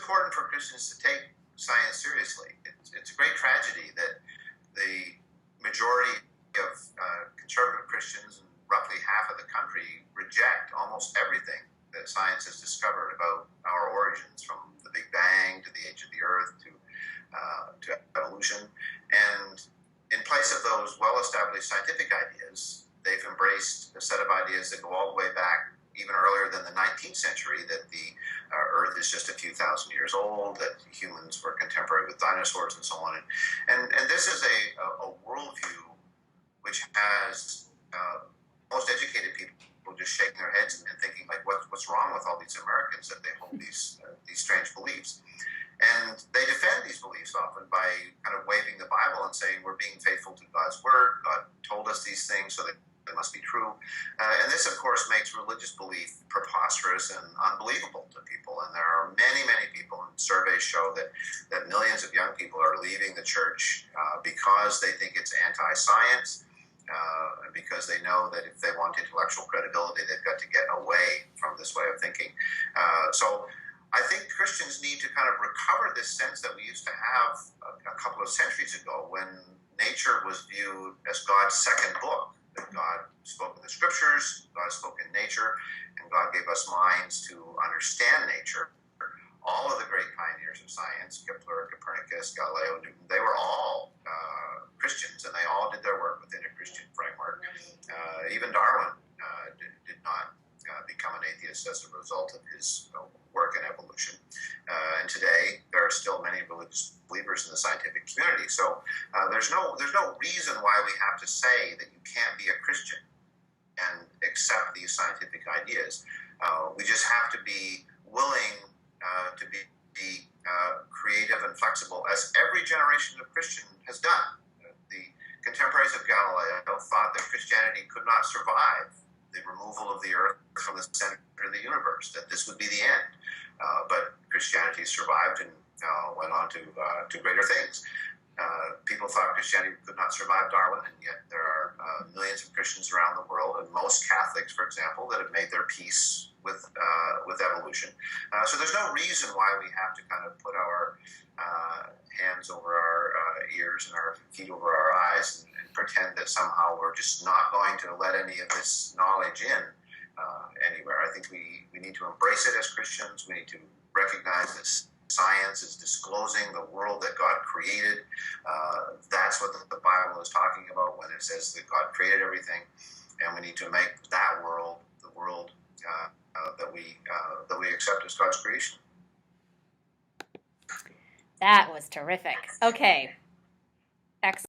important for Christians to take science seriously. It's a great tragedy that the majority of conservative Christians, and roughly half of the country, reject almost everything that science has discovered about our origins, from the Big Bang to the age of the Earth to evolution. And in place of those well-established scientific ideas, they've embraced a set of ideas that go all the way back even earlier than the 19th century, that the Earth is just a few thousand years old, that humans were contemporary with dinosaurs, and so on. And this is a worldview which has most educated people just shaking their heads and thinking, like, what's wrong with all these Americans that they hold these strange beliefs? And they defend these beliefs often by kind of waving the Bible and saying, we're being faithful to God's word. God told us these things, so they must be true. And this, of course, makes religious belief preposterous and unbelievable to people. And there are many, many people, and surveys show that millions of young people are leaving the church because they think it's anti-science, because they know that if they want intellectual credibility, they've got to get away from this way of thinking. So I think Christians need to kind of recover this sense that we used to have a couple of centuries ago, when nature was viewed as God's second book, that God spoke in the scriptures, God spoke in nature, and God gave us minds to understand nature. All of the great pioneers of science, Kepler, Copernicus, Galileo, Newton, they were all Christians, and they all did their work within a Christian framework. Even Darwin did not become an atheist as a result of his work in evolution. And today, there are still many religious believers in the scientific community. So there's no reason why we have to say that you can't be a Christian and accept these scientific ideas. We just have to be willing to be creative and flexible, as every generation of Christian has done. The contemporaries of Galileo thought that Christianity could not survive the removal of the earth from the center of the universe, that this would be the end. But Christianity survived and went on to greater things. People thought Christianity could not survive Darwin, and yet there are millions of Christians around the world, and most Catholics, for example, that have made their peace with evolution. So there's no reason why we have to kind of put our hands over our ears and our feet over our eyes and pretend that somehow we're just not going to let any of this knowledge in anywhere. I think we need to embrace it as Christians. We need to recognize that science is disclosing the world that God created. That's what the Bible is talking about when it says that God created everything, and we need to make that world the world that we accept as God's creation. That was terrific. Okay. Excellent.